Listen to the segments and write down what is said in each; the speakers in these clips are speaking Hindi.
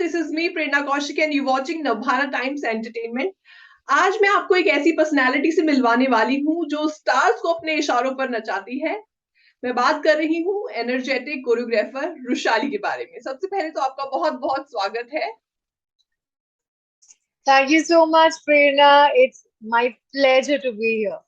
this is me Prerna Kaushik and you watching Navbharat times entertainment. आज मैं आपको एक ऐसी पर्सनालिटी से मिलवाने वाली हूँ जो स्टार्स को अपने इशारों पर नचाती है। मैं बात कर रही हूँ एनर्जेटिक कोरियोग्राफर रुशाली के बारे में। सबसे पहले तो आपका बहुत बहुत स्वागत है। Thank you so much, Prerna. It's my pleasure to be here.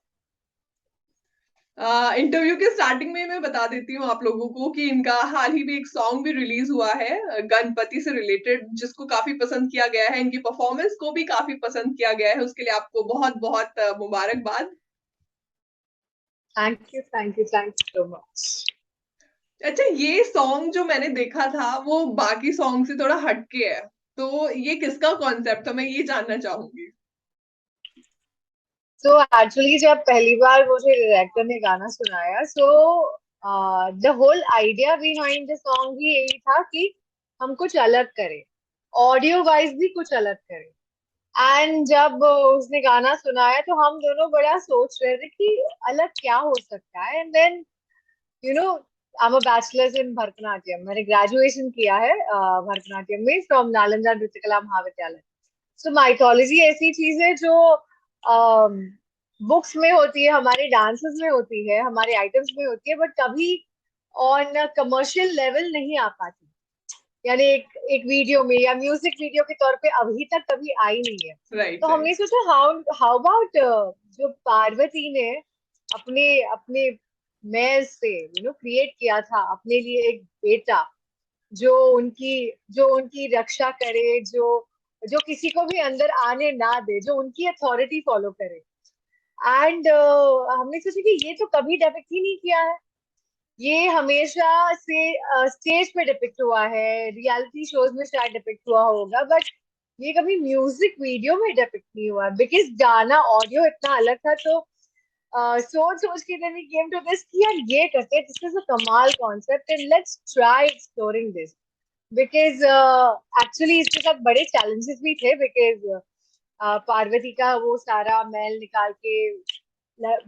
Interview के स्टार्टिंग में मैं बता देती हूँ आप लोगों को कि इनका हाल ही में एक सॉन्ग भी रिलीज हुआ है गणपति से रिलेटेड, जिसको काफी पसंद किया गया है। इनकी परफॉर्मेंस को भी काफी पसंद किया गया है, उसके लिए आपको बहुत बहुत मुबारकबाद। Thank you so much. अच्छा, ये सॉन्ग जो मैंने देखा था वो बाकी सॉन्ग से थोड़ा हटके है, तो ये किसका कॉन्सेप्ट था, मैं ये जानना चाहूंगी। So actually, जब पहली बार मुझे डायरेक्टर ने गाना सुनाया, the whole idea behind the song ही यही था कि हम कुछ अलग करें, ऑडियो वाइज भी कुछ अलग करें। एंड जब उसने गाना सुनाया तो हम दोनों बड़ा सोच रहे थे कि अलग क्या हो सकता है। And then you know I am a bachelors in Bharatanatyam. मैंने ग्रेजुएशन किया है भरतनाट्यम में फ्रॉम नालंदा नृत्य कला महाविद्यालय। सो माइथोलॉजी ऐसी चीज है जो बुक्स में होती है, हमारे डांसेस में होती है, हमारे आइटम्स में होती है, बट कभी ऑन कमर्शियल लेवल नहीं आ पाती। यानी एक वीडियो में या म्यूजिक वीडियो के तौर पे अभी तक कभी आई नहीं है। राइट तो राइट। हमने सोचा हाउ हाउ अबाउट जो पार्वती ने अपने अपने मैं से क्रिएट किया था अपने लिए एक बेटा जो उनकी जो उनकी रक्षा करे, जो जो किसी को भी अंदर आने ना दे, जो उनकी अथॉरिटी फॉलो करे। एंड हमने सोचा कि ये तो कभी डिपिक्ट ही नहीं किया है। ये हमेशा से स्टेज पे डिपिक्ट हुआ है, रियलिटी शोज में शायद डिपिक्ट हुआ होगा, बट ये कभी म्यूजिक वीडियो में डिपिक्ट नहीं हुआ बिकॉज गाना ऑडियो इतना अलग था। तो सोच सोच के then we came to this कि यार ये करते हैं, दिस इज अ कमाल concept and let's try exploring this. Because actually इसके साथ बड़े चैलेंजेस भी थे बिकॉज पार्वती का वो सारा मैल निकाल के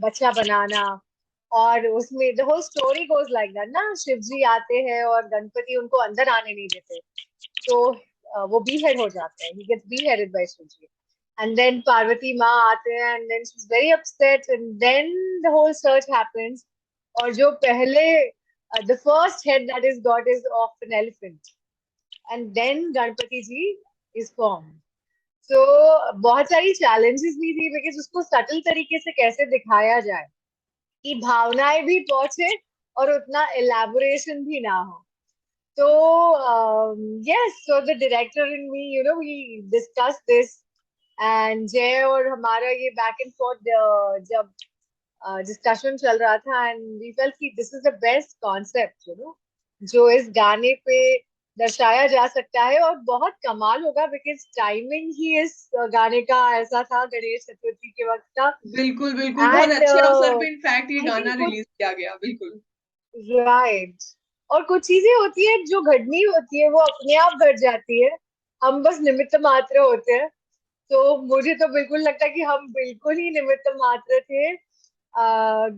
बच्चा बनाना, और उसमें the whole story goes like that ना, शिव जी आते हैं और गणपति उनको अंदर आने नहीं देते। तो वो बीहेड हो जाते हैं, he gets beheaded by Shiv ji. And then Parvati माँ आते हैं and then she is very upset and then the whole search happens. और जो पहले the first head that is got is of an elephant and then Ganpati ji is form. तो बहुत सारी चैलेंजेस भी थी बिकॉज उसको सटल तरीके से कैसे दिखाया जाए कि भावनाएं भी पहुंचे और उतना एलैबोरेशन भी ना हो। तो yes, so the director and me we discuss this and Jai और हमारा ये बैक एंड फोर्थ जब डिस्कशन चल रहा था एंड वी फेल्ट कि this is the best concept जो इस गाने पे दर्शाया जा सकता है और बहुत कमाल होगा बिकॉज टाइमिंग ही इस गाने का ऐसा था गणेश चतुर्थी के वक्त का। बिल्कुल बिल्कुल, बहुत एंड अच्छे अवसर पे इनफैक्ट ये आई गाना थिंक कुछ रिलीज किया गया। बिल्कुल राइट, और कुछ चीजें होती है जो घटनी होती है वो अपने आप घट जाती है, हम बस निमित्त मात्र होते हैं। तो मुझे तो बिल्कुल लगता है कि हम बिल्कुल ही निमित्त मात्र थे।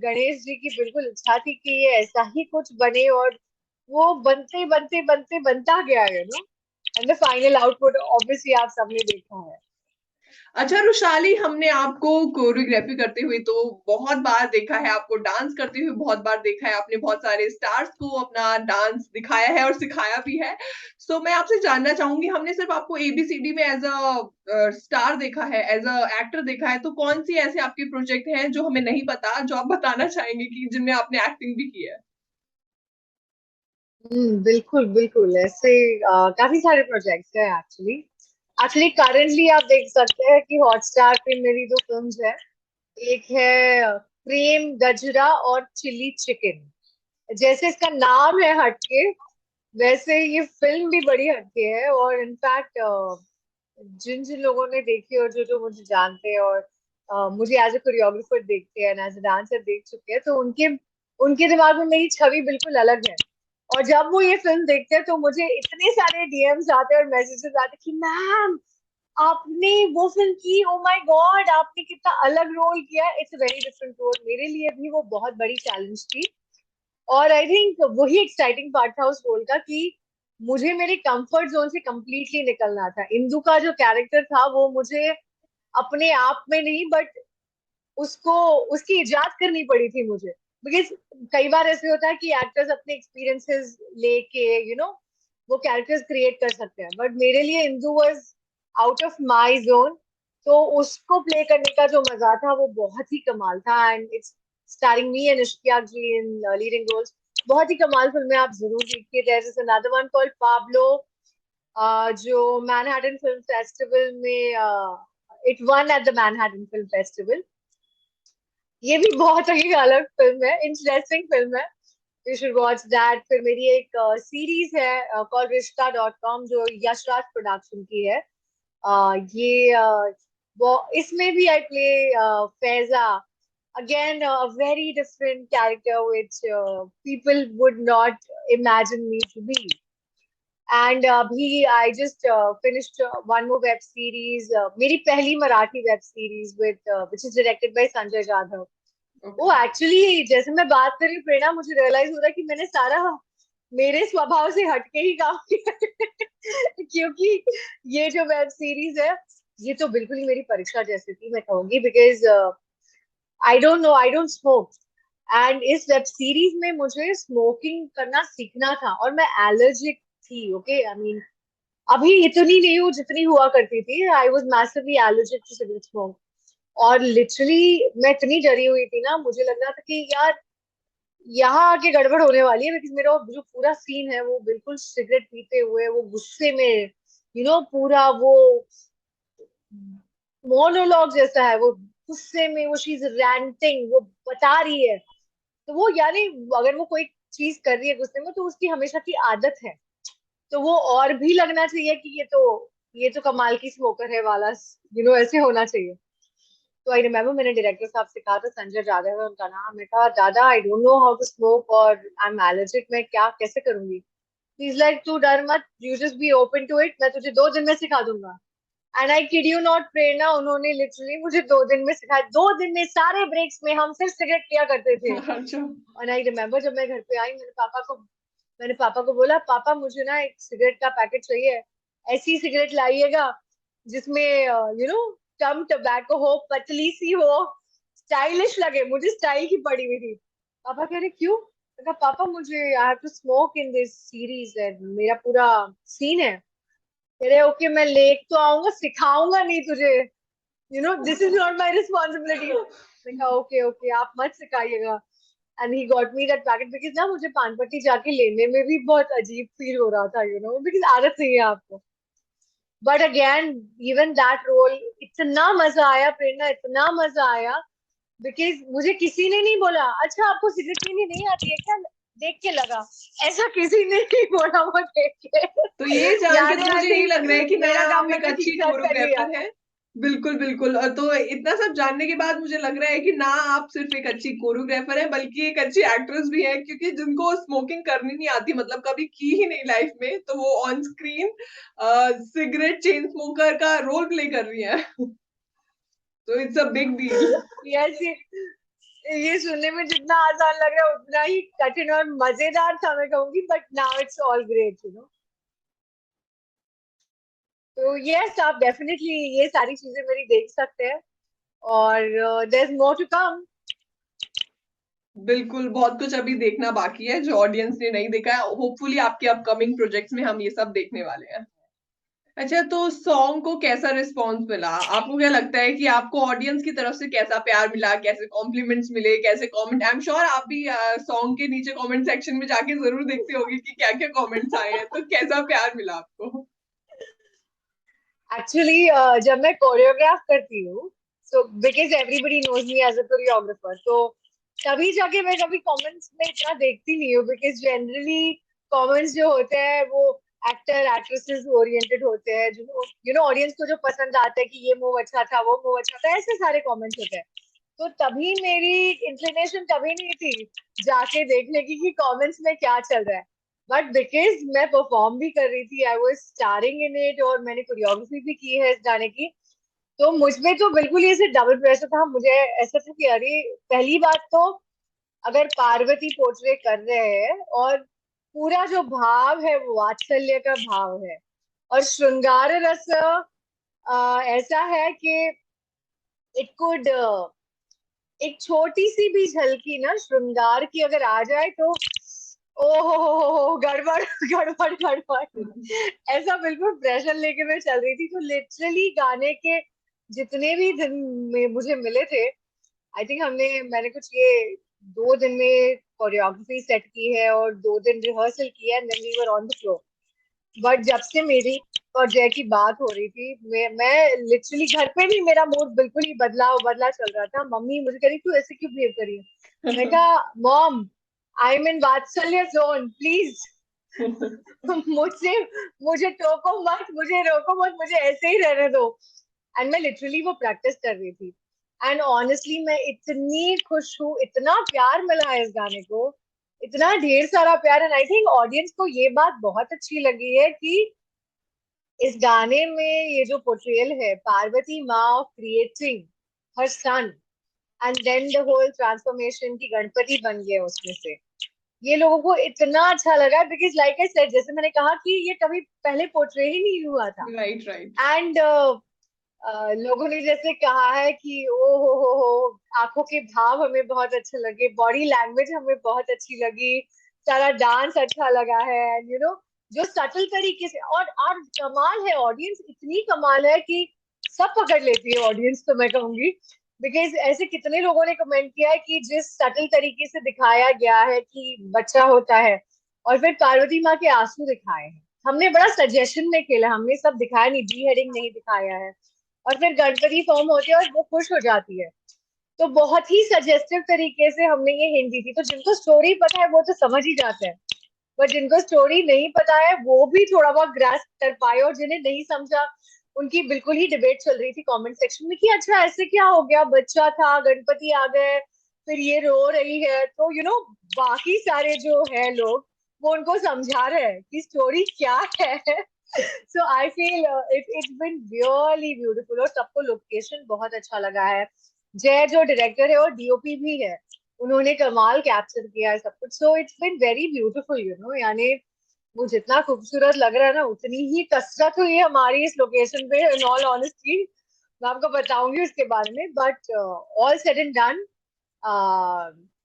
गणेश जी की बिल्कुल इच्छा थी कि ये ऐसा ही कुछ बने और वो बनते बनते बनते बनता गया and the final output obviously आप सबने देखा है। अच्छा रुशाली, हमने आपको कोरियोग्राफी करते हुए तो बहुत बार देखा है, आपको डांस करते हुए बहुत बार देखा है, आपने बहुत सारे स्टार्स को अपना डांस दिखाया है और सिखाया भी है। सो मैं आपसे जानना चाहूंगी, हमने सिर्फ आपको एबीसीडी में एज अ स्टार देखा है, एज अ एक्टर देखा है, तो कौन सी ऐसे आपके प्रोजेक्ट हैं जो हमें नहीं पता, जो आप बताना चाहेंगे कि जिनमें आपने एक्टिंग भी की है। बिल्कुल बिल्कुल, ऐसे काफी सारे प्रोजेक्ट्स हैं एक्चुअली। एक्चुअली करंटली आप देख सकते हैं कि हॉटस्टार पे मेरी दो फिल्म्स है। एक है प्रेम गजरा और चिली चिकन। जैसे इसका नाम है हटके, वैसे ये फिल्म भी बड़ी हटके है। और इनफैक्ट जिन जिन लोगों ने देखी और जो जो मुझे जानते हैं और मुझे एज ए कोरियोग्राफर देखते हैं एज ए डांसर देख चुके हैं, तो उनके उनके दिमाग में मेरी छवि बिल्कुल अलग है। और जब वो ये फिल्म देखते हैं तो मुझे इतने सारे डीएम्स आते हैं और मैसेजेस आते हैं कि मैम आपने वो फिल्म की, ओ माय गॉड आपने कितना अलग रोल किया। It's a very different role, मेरे लिए भी वो बहुत बड़ी चैलेंज थी। और आई थिंक वही एक्साइटिंग पार्ट था उस रोल का कि मुझे मेरे कंफर्ट जोन से कंप्लीटली निकलना था। इंदु का जो कैरेक्टर था वो मुझे अपने आप में नहीं, बट उसको उसकी इजाद करनी पड़ी थी मुझे। बिकॉज कई बार ऐसे होता है कि एक्टर्स अपने एक्सपीरियंसेस लेके वो कैरेक्टर्स क्रिएट कर सकते हैं, बट मेरे लिए Indu was out of my zone. तो उसको प्ले करने का जो मजा था वो बहुत ही कमाल था। And it's starring me and Ishqiya ji in leading roles. बहुत ही कमाल फिल्म है, आप जरूर देखिए। There is another one called Pablo, जो मैनहट्टन फिल्म फेस्टिवल में it won at the Manhattan Film Festival. ये भी बहुत ही अलग फिल्म है, इंटरेस्टिंग फिल्म है। You should watch that. फिर मेरी एक सीरीज है कॉल्ड रिश्ता डॉट कॉम, जो यशराज प्रोडक्शन की है। ये वो इसमें भी I play Faiza, again a very different character which people would not imagine me to be. And abhi I just finished one more web series, मेरी पहली Marathi web series with which is directed by Sanjay Jadhav. वो ओके। एक्चुअली जैसे मैं बात कर रही हूँ प्रेरणा, मुझे रियलाइज हो रहा है कि मैंने सारा मेरे स्वभाव से हटके ही काम किया है। क्योंकि ये जो वेब सीरीज है, ये तो बिल्कुल ही मेरी परीक्षा जैसी थी, मैं कहूंगी। Because I don't no, I don't smoke. And इस वेब सीरीज में मुझे स्मोकिंग करना सीखना था, और मैं एलर्जिक थी। ओके, आई मीन अभी इतनी नहीं हूँ जितनी हुआ करती थी। I was massively allergic to cigarette smoke. और लिटरली मैं इतनी डरी हुई थी ना, मुझे लग रहा था कि यार यहाँ आके गड़बड़ होने वाली है। बिकॉज मेरा जो पूरा सीन है वो बिल्कुल सिगरेट पीते हुए, वो गुस्से में, पूरा वो मोनोलॉग जैसा है। वो गुस्से में, वो शी इज रैंटिंग, वो बता रही है। तो वो यानी अगर वो कोई चीज कर रही है गुस्से में, तो उसकी हमेशा की आदत है। तो वो और भी लगना चाहिए कि ये तो कमाल की स्मोकर है वाला, ऐसे होना चाहिए। तो आई रिमेम्बर मैंने डायरेक्टर साहब से कहा था, संजय यादव है उनका नाम। मैं कहा दादा, I don't know how to smoke, और आई एम एलर्जिक, मैं क्या कैसे करूंगी। इज लाइक तू डर मत, you just be open to it, मैं तुझे 2 दिन में सिखा दूंगा। And I kid you not Prerna, उन्होंने लिटरली मुझे 2 दिन में सिखाया। 2 दिन में सारे ब्रेक्स में हम सिर्फ सिगरेट पिया करते थे। अच्छा। और आई रिमेम्बर जब मैं घर पे आई, मैंने पापा को बोला, पापा मुझे ना एक सिगरेट का पैकेट चाहिए। ऐसी सिगरेट लाइएगा जिसमें टम टबैको हो, पतली सी हो, स्टाइलिश लगे। मुझे स्टाइल की पड़ी हुई थी। पापा कह रहे क्यों? मैं कहा पापा मुझे I have to smoke in this series है, मेरा पूरा सीन है। कह रहे ओके, मैं लेक तो आऊंगा, सिखाऊंगा नहीं तुझे, this is not my responsibility. मैं कहा ओके ओके, आप मत सिखाइएगा। And he got me that packet. Because ना मुझे पान पट्टी जाके लेने में भी बहुत अजीब फील हो रहा था, बिकॉज आदत नहीं है आपको। But again, even that role, इतना मजा आया प्रेरणा, इतना मजा आया। बिकॉज मुझे किसी ने नहीं बोला अच्छा आपको सिगरेट पीनी नहीं आती है क्या, देख के लगा। ऐसा किसी ने नहीं बोला वो देख के। तो ये जान के याद तो है, आई मुझे यही थिंक लग रहा है कि ना मेरा काम आप एक मैंने अच्छी ठीक ठाक कर लिया। कोरियोग्राफर हैं। बिल्कुल, बिल्कुल। तो इतना सब जानने के बाद मुझे लग रहा है कि ना आप सिर्फ एक अच्छी कोरियोग्राफर हैं, बल्कि एक अच्छी एक्ट्रेस भी हैं, क्योंकि जिनको स्मोकिंग करनी नहीं आती, मतलब कभी की ही नहीं लाइफ में, तो वो on screen cigarette chain smoker का रोल प्ले कर रही हैं। तो it's a big deal. Yes, ये सुनने में जितना आसान लग रहा है उतना ही कठिन और मजेदार था, मैं कहूंगी। But now it's all great. तो यस, आप डेफिनेटली ये सारी चीजें मेरी देख सकते हैं। और there is more to come. बिल्कुल, बहुत कुछ अभी देखना बाकी है, जो ऑडियंस ने नहीं देखा है। होपफुली आपके अपकमिंग प्रोजेक्ट्स में हम ये सब देखने वाले हैं। अच्छा, तो सॉन्ग को कैसा रिस्पॉन्स मिला? आपको क्या लगता है कि आपको ऑडियंस की तरफ से कैसा प्यार मिला? कैसे कॉम्प्लीमेंट्स मिले? कैसे कमेंट? आई एम श्योर आप भी सॉन्ग के नीचे कमेंट सेक्शन में जाके ज़रूर देखते होंगे कि क्या-क्या कमेंट्स आए हैं। तो कैसा प्यार मिला आपको? एक्चुअली जब मैं कोरियोग्राफ करती हूँ, so because everybody knows me as a choreographer, तो तभी जाके मैं कभी कमेंट्स में इतना देखती नहीं हूँ। बिकॉज जनरली कमेंट्स जो होते हैं वो एक्टर एक्ट्रेसेस ओरिएंटेड होते हैं, जो ऑडियंस को जो पसंद आता है कि ये मूव अच्छा था, वो मूव अच्छा था, ऐसे सारे कमेंट्स होते हैं। तो तभी मेरी इंक्लिनेशन कभी नहीं थी जाके देखने की कि कमेंट्स में क्या चल रहा है। बट बिकॉज मैं परफॉर्म भी कर रही थी, I was starring in it, और मैंने कोरियोग्राफी भी की है इस गाने की। तो मुझ में तो बिल्कुल ही ऐसे डबल प्रेशर था। मुझे ऐसा था कि अरे, पहली बात तो अगर पार्वती पोर्ट्रे कर रहे हैं और पूरा जो भाव है वो वात्सल्य का भाव है। और श्रृंगार रस ऐसा है कि इट कुड, एक छोटी सी भी झलकी ना श्रृंगार की अगर आ जाए तो ओ गड़बड़ गड़बड़ गड़बड़, ऐसा बिल्कुल प्रेशर लेके मैं चल रही थी। तो लिटरली गाने के जितने भी दिन में मुझे मिले थे, आई थिंक मैंने कुछ ये 2 दिन में कोरियोग्राफी सेट की है और 2 दिन रिहर्सल किया, and then we were on the floor. But जब से मेरी और जय की बात हो रही थी, मैं लिटरली घर पे भी मेरा मूड बिल्कुल ही बदला बदला चल रहा था। मम्मी मुझे कह रही तू ऐसे क्यों बिहेव करी है, मैं कहा मॉम आई एम इन वात्सल्य जोन प्लीज। मुझसे मुझे टोको मत, मुझे रोको मत, मुझे ऐसे ही रहने दो। एंड मैं लिटरली वो प्रैक्टिस कर रही थी। एंड ऑनेस्टली मैं इतनी खुश हूँ, इतना प्यार मिला है इस गाने को, इतना ढेर सारा प्यार। एंड आई थिंक ऑडियंस को ये बात बहुत अच्छी लगी है कि इस गाने में ये जो पोर्ट्रेयल है पार्वती माँ of creating her son and then the whole transformation की गणपति बन गए उसमें से, ये लोगों को इतना अच्छा लगा। बिकॉज लाइक आई सेड, जैसे मैंने कहा कि ये कभी पहले पोर्ट्रे ही नहीं हुआ था। Right right. एंड लोगों ने जैसे कहा है कि ओ हो, आंखों के भाव हमें बहुत अच्छे लगे, बॉडी लैंग्वेज हमें बहुत अच्छी लगी, सारा डांस अच्छा लगा है, एंड यू नो जो सटल तरीके से। और कमाल है, ऑडियंस इतनी कमाल है कि सब पकड़ लेती है ऑडियंस, तो मैं कहूंगी। बिकॉज ऐसे कितने लोगों ने कमेंट किया है कि जिस सटल तरीके से दिखाया गया है कि बच्चा होता है और फिर पार्वती माँ के आंसू दिखाए हैं, हमने बड़ा सजेशन में खेला, हमने सब दिखाया नहीं, डी हेडिंग नहीं दिखाया है। और फिर गणपति फॉर्म होते हैं और वो खुश हो जाती है, तो बहुत ही सजेस्टिव तरीके से हमने ये हिंट दी थी। तो जिनको स्टोरी पता है वो तो समझ ही जाते हैं, बट जिनको स्टोरी नहीं पता है वो भी थोड़ा बहुत ग्रास्प कर पाए। और जिन्हें नहीं समझा उनकी बिल्कुल ही डिबेट चल रही थी कमेंट सेक्शन में कि अच्छा ऐसे क्या हो गया, बच्चा था गणपति आ गए फिर ये रो रही है। तो यू नो बाकी सारे जो है लोग वो उनको समझा रहे हैं कि स्टोरी क्या है। So I feel it's been really beautiful. और सबको लोकेशन बहुत अच्छा लगा है। जय जो डायरेक्टर है और डीओपी भी है, उन्होंने कमाल कैप्चर किया है सब कुछ। So it's been very beautiful, you know. यानी वो जितना खूबसूरत लग रहा है ना, उतनी ही कसरत हुई है हमारी इस लोकेशन पे, इन ऑल ऑनेस्टी। मैं आपको बताऊंगी उसके बारे में। But all said and done,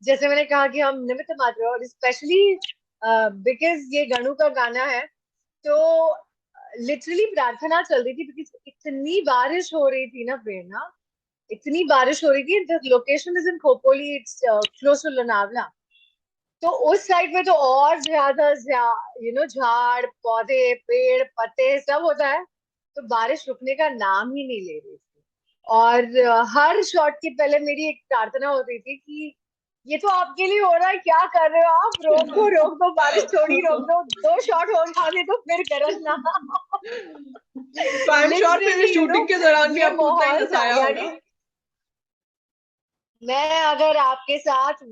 जैसे मैंने कहा कि हम निमित्त मात्र हैं, और स्पेशली बिकॉज ये गणु का गाना है, तो लिटरली प्रार्थना चल रही थी। बिकॉज इतनी बारिश हो रही थी ना प्रेरणा, इतनी बारिश हो रही थी। The location is in Khopoli, it's close to Lonavala. तो उस साइड में तो और ज्यादा यू नो झाड़ पौधे पेड़ पत्ते सब होता है, तो बारिश रुकने का नाम ही नहीं ले रही थी। और हर शॉट के पहले मेरी एक प्रार्थना होती थी कि ये तो आपके लिए हो रहा है, क्या कर रहे हो आप, रोक दो बारिश, थोड़ी रोक दो, 2 शॉट हो जाने तो फिर गरजना। तो आई एम श्योर फिर लिटरली यू नो शूटिंग के दौरान भी ये आपको उतना ही माहौल मजा था। आया यानी होगा। मैं अगर आपके साथ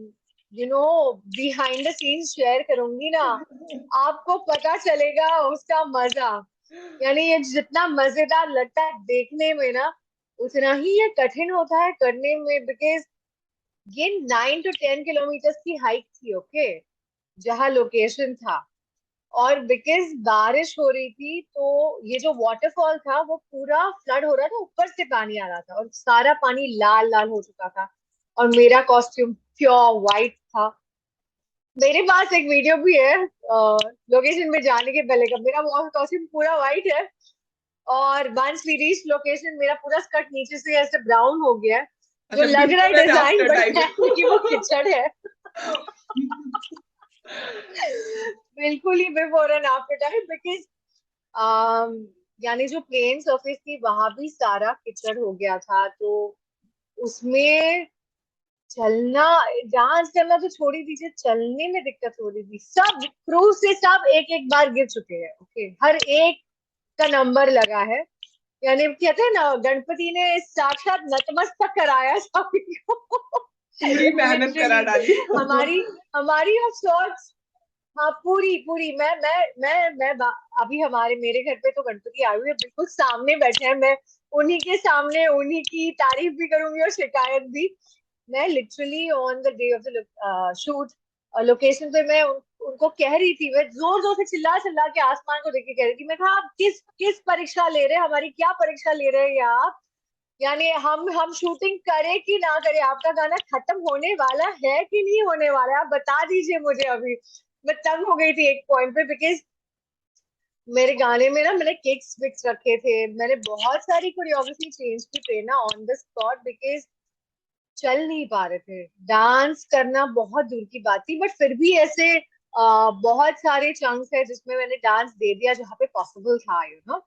you know behind the scenes share करूंगी ना, आपको पता चलेगा उसका मजा। यानी ये जितना मजेदार लगता है देखने में ना, उतना ही ये कठिन होता है करने में। बिकॉज ये 9 to 10 किलोमीटर की हाइक थी, ओके, जहाँ लोकेशन था। और बिकॉज बारिश हो रही थी तो ये जो वाटरफॉल था वो पूरा फ्लड हो रहा था, ऊपर से पानी आ रहा था और सारा पानी लाल लाल हो चुका था। और मेरा कॉस्ट्यूम प्योर वाइट था। मेरे पास एक वीडियो भी है लोकेशन में जाने के पहले का, मेरा कॉस्ट्यूम पूरा वाइट है। और वंस वी रीच लोकेशन, मेरा पूरा स्कर्ट नीचे से ऐसे ब्राउन हो गया है, जो अच्छा, लग रहा है before and design, after but type. है कि वो कीचड़ है। बिल्कुल ही before and after time. Because यानी जो प्लेन सरफेस थी वहां भी सारा कीचड़ हो गया था, तो उसमें चलना, डांस करना तो छोड़ ही दीजिए, चलने में दिक्कत हो रही थी। सब क्रू से सब एक एक बार गिर चुके हैं, ओके, हर एक का नंबर लगा है। यानी कहते हैं ना, गणपति ने साक्षात नतमस्तक कराया सभी को। पूरी मेहनत करा लिटरली डाली। हमारी हमारी ऑफ सॉर्ट्स। हाँ पूरी पूरी, अभी हमारे मेरे घर पे तो गणपति आए हुए हैं, बिल्कुल सामने बैठे हैं। मैं उन्हीं के सामने उन्हीं की तारीफ भी करूंगी और शिकायत भी। मैं literally on the day of the shoot location पे मैं उनको कह रही थी, मैं जोर जोर से चिल्ला चिल्ला के आसमान को देख के कह रही थी, मैं कहा आप किस किस परीक्षा ले रहे हैं, हमारी क्या परीक्षा ले रहे हैं आप? यानी हम शूटिंग करें कि ना करें, आपका गाना खत्म होने वाला है कि नहीं होने वाला है, आप बता दीजिए मुझे अभी। मैं तंग हो गई थी एक पॉइंट पे, बिकॉज मेरे गाने में ना मैंने किक्स विक्स रखे थे, मैंने बहुत सारी कोरियोग्राफी चेंज की थी ना ऑन द स्पॉट, बिकॉज चल नहीं पा रहे थे। डांस करना बहुत दूर की बात थी, बट फिर भी ऐसे बहुत सारे चंक्स है जिसमें मैंने डांस दे दिया जहाँ पे पॉसिबल था,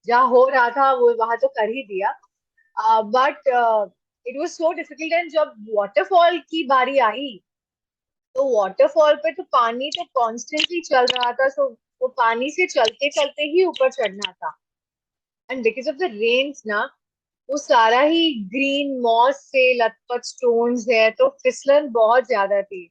जहाँ हो रहा था वो वहां तो कर ही दिया। But it was so difficult, and जब वाटरफॉल की बारी आई तो वाटरफॉल पे तो पानी तो कॉन्स्टेंटली चल रहा था, सो वो पानी से चलते चलते ही ऊपर चढ़ना था। And because of the rains ना, वो सारा ही ग्रीन मॉस से लथपथ स्टोन्स है, तो फिसलन बहुत ज्यादा थी।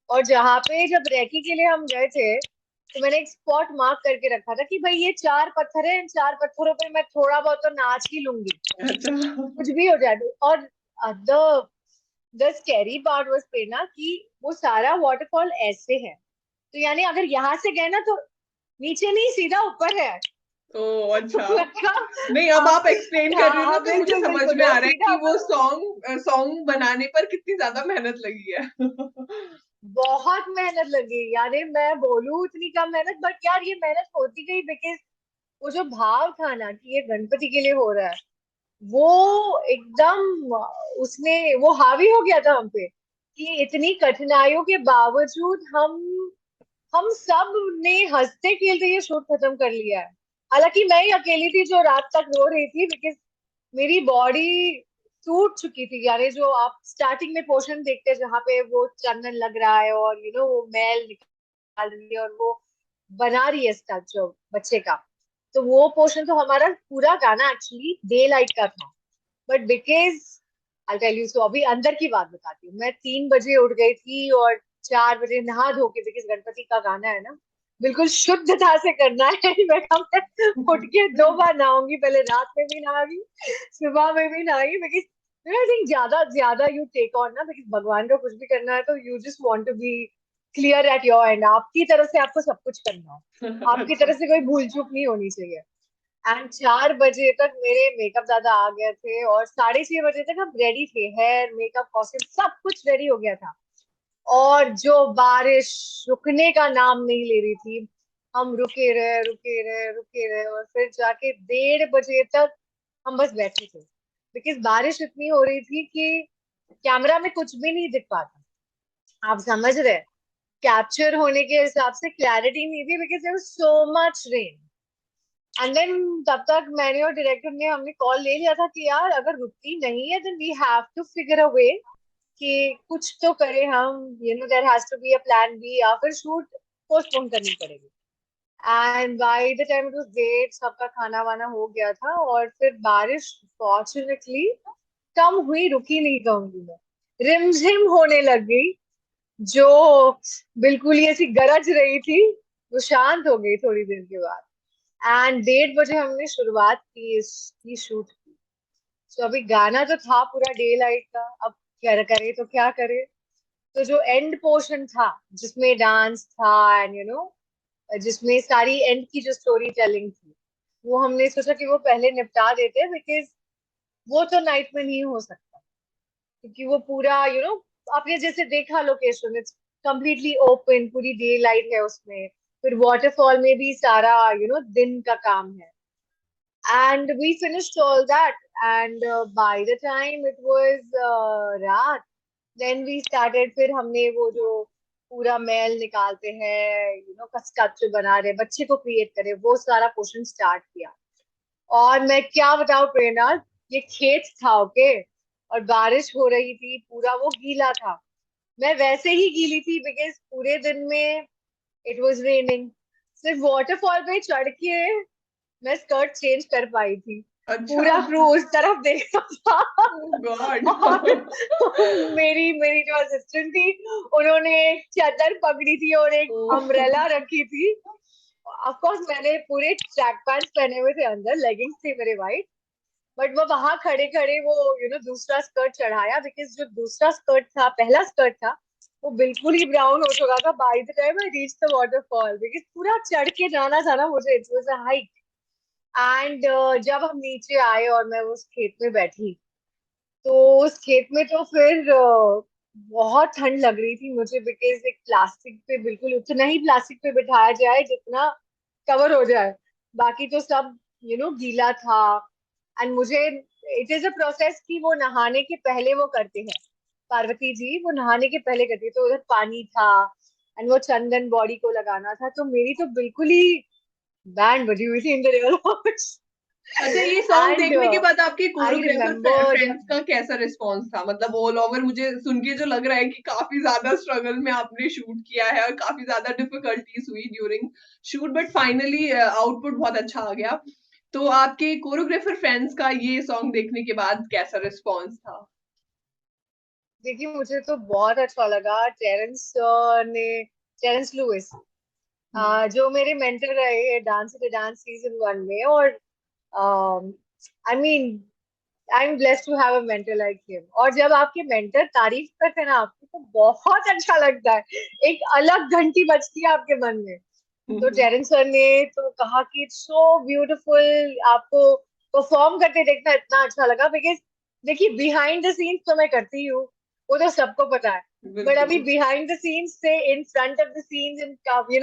और जहाँ पे जब रेकी के लिए हम गए थे, तो मैंने एक स्पॉट मार्क करके रखा था कि भाई ये 4 पत्थर है, इन 4 पत्थरों पे मैं थोड़ा बहुत तो नाच ही लूंगी, अच्छा। कुछ भी हो जाए। और the the scary part was Prerna कि वो सारा वाटरफॉल ऐसे है, तो यानी अगर यहाँ से गए ना तो नीचे नहीं सीधा ऊपर है। ओ अच्छा। तो मैं कहा, नहीं, अब हाँ आप एक्सप्लेन कर रही हाँ हो ना हाँ, तो मुझे बिल्कुल समझ बिल्कुल में वो आ रहा है सीधा कि वो ऊपर। सॉन्ग बनाने पर कितनी ज्यादा मेहनत लगी है। बहुत मेहनत लगी, यानी मैं बोलूँ इतनी कम मेहनत, बट यार ये मेहनत होती गई, बिकॉज वो जो भाव था ना कि ये गणपति के लिए हो रहा है, वो एकदम उसने वो हावी हो गया था हम पे, कि इतनी कठिनाइयों के बावजूद हम सब ने हंसते खेलते ये शूट खत्म कर लिया है। हालांकि मैं ही अकेली थी जो रात तक रो रही थी, बिकॉज मेरी बॉडी टूट चुकी थी। यानी जो आप स्टार्टिंग में पोर्शन देखते हैं जहाँ पे वो चंदन लग रहा है और वो मैल निकाल रही है और वो बना रही है स्टैचू बच्चे का, तो वो पोर्शन तो हमारा पूरा गाना एक्चुअली डे लाइट का था। But because I tell you, so अभी अंदर की बात बताती हूँ, मैं 3 बजे उठ गई थी और 4 बजे नहा धो के, बिकॉज गणपति का गाना है ना, बिल्कुल शुद्धता से करना है। मैं कहा मैं उठ के 2 बार नहाऊंगी, पहले रात में भी नहाऊंगी, सुबह में भी नहाऊंगी, बिकॉज आई थिंक ज्यादा ज्यादा यू टेक ऑन ना, बिकॉज भगवान का कुछ भी करना है तो you just want to be clear at your end, आपकी तरफ से आपको सब कुछ करना है, आपकी अच्छा। तरफ से कोई भूल चूक नहीं होनी चाहिए। एंड 4 बजे तक मेरे मेकअप दादा आ गए थे और 6:30 बजे तक हम रेडी थे, हेयर मेकअप कॉस्ट्यूम सब कुछ रेडी हो गया था। और जो बारिश रुकने का नाम नहीं ले रही थी, हम रुके रहे रुके रहे रुके रहे, और फिर जाके 1:30 बजे तक हम बस बैठे थे, बिकॉज बारिश इतनी हो रही थी कि कैमरा में कुछ भी नहीं दिख पाता, आप समझ रहे, कैप्चर होने के हिसाब से क्लैरिटी नहीं थी, because there was so much rain. And then तब तक मैंने और डायरेक्टर ने हमने कॉल ले लिया था कि यार अगर रुकती नहीं है then we have to figure a way कि कुछ तो करें हम, there has to be a plan B, या फिर शूट पोस्टपोन करनी पड़ेगी। And by the time it was late, सबका खाना वाना हो गया था, और फिर बारिश फॉर्चुनेटली कम हुई, रुकी नहीं कहूंगी मैं, रिमझिम होने लग गई, जो बिल्कुल ही ऐसी गरज रही थी, वो शांत हो गई थोड़ी देर के बाद। एंड 1:30 बजे हमने शुरुआत की इसकी शूट की। तो अभी गाना तो था पूरा डे लाइट का, अब क्या करे तो क्या करे। तो जो एंड पोर्शन था जिसमें डांस था एंड जिसमें सारी एंड की जो स्टोरी टेलिंग थी, वो हमने सोचा कि वो पहले निपटा देते हैं, बिकॉज वो तो नाइट में नहीं हो सकता, क्योंकि वो पूरा आपने जैसे देखा लोकेशन, इट्स कम्प्लीटली ओपन, पूरी डे लाइट है उसमें, फिर वाटरफॉल में भी सारा दिन का काम है। And we finished all that, and by the time it was रात, then we started, फिर हमने वो जो पूरा मैल निकालते हैं, कस्काचो बना रहे बच्चे को क्रिएट करे, वो सारा पोर्शन स्टार्ट किया। और मैं क्या बताऊं प्रेरणा, ये खेत था ओके, और बारिश हो रही थी, पूरा वो गीला था, मैं वैसे ही गीली थी, बिकॉज पूरे दिन में इट वाज रेनिंग, सिर्फ वाटरफॉल पे चढ़ के मैं स्कर्ट चेंज कर पाई थी, अच्छा। पूरा क्रू उस तरफ देख रहा था। गॉड। और मेरी मेरी जो असिस्टेंट थी, उन्होंने एक चादर पकड़ी थी और एक अम्ब्रेला रखी थी। ऑफ कोर्स मैंने पूरे ट्रैक पैंट्स पहने हुए थे, अंदर लेगिंग्स थे मेरे वाइट, बट वो वहां खड़े खड़े वो दूसरा स्कर्ट चढ़ाया, बिकॉज जो दूसरा स्कर्ट था, पहला स्कर्ट था, वो बिल्कुल ही ब्राउन हो चुका था bye the time I reach the waterfall, because पूरा चढ़ के जाना था ना मुझे, it was a hike. And जब हम नीचे आए और मैं उस खेत में बैठी, तो उस खेत में तो फिर बहुत ठंड लग रही थी मुझे, बिकॉज एक प्लास्टिक पे बिल्कुल उतना ही प्लास्टिक पे बिठाया जाए जितना कवर हो जाए, बाकी तो सब गीला था। एंड मुझे, इट इज अ प्रोसेस कि वो नहाने के पहले वो करते हैं, पार्वती जी वो नहाने के पहले करती है, तो उधर पानी था एंड वो चंदन बॉडी को लगाना था, तो मेरी तो बिल्कुल ही बैंड बजी हुई थी इन द रियल। अच्छा, ये सॉन्ग एंड देखने के बाद आपके आई कोरियोग्राफर रिमेम्बर फ्रेंड्स जब, का कैसा रिस्पॉन्स था? मतलब ऑल ओवर मुझे सुन के जो लग रहा है कि काफी ज्यादा स्ट्रगल में आपने शूट किया है और काफी ज्यादा डिफिकल्टीज हुई during shoot, but finally output बहुत अच्छा आ गया। तो आपके कोरियोग्राफर फ्रेंड्स का ये सॉन्ग देखने के बाद कैसा रिस्पॉन्स था? देखिए मुझे तो बहुत अच्छा लगा। टेरेंस लुइस, हम्म। जो मेरे मेंटर रहे हैं डांस के डांस सीजन 1 में, और I mean I am blessed to have a mentor like him. और जब आपके मेंटर तारीफ करते हैं ना आपकी, तो बहुत अच्छा लगता है, एक अलग घंटी बजती है आपके मन में। तो हम्म। टेरेंस सर ने तो कहा कि इट्स सो ब्यूटीफुल, आपको परफॉर्म करके देखना इतना अच्छा लगा, बिकॉज देखिए बिहाइंड द सीन्स तो मैं करती हूँ, वो तो सबको पता है, बट अभी बिल्कुल। बिहाइंड द सीन्स से in front of the scenes in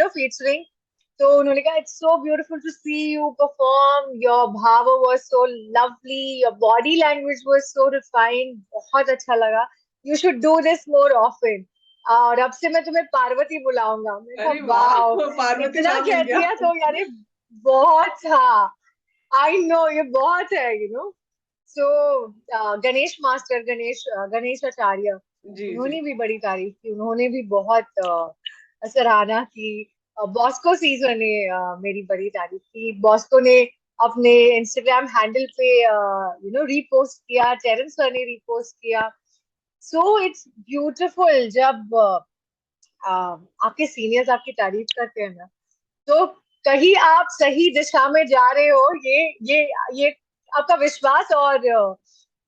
featuring, तो उन्होंने कहा it's so beautiful to see you perform, your bhav was so lovely, your body language was so refined, बहुत अच्छा लगा, you should do this more often, और अब से मैं तुम्हें पार्वती बुलाऊंगा। मैं कहा अरे वाह, वाह, पार्वती इतना नाम मिल कह गया। दिया तो यानी बहुत था। आई नो ये बहुत है सो गणेश मास्टर, गणेश आचार्य, जी जी। उन्होंने भी बड़ी तारीफ की, उन्होंने भी बहुत सराहना की। बॉस्को सीजर ने मेरी बड़ी तारीफ की, बॉस्को ने अपने इंस्टाग्राम हैंडल पे रीपोस्ट किया, टेरेंस सर ने रीपोस्ट किया। सो इट्स ब्यूटिफुल जब आपके सीनियर्स आपकी तारीफ करते हैं ना, तो कहीं आप सही दिशा में जा रहे हो, ये आपका विश्वास और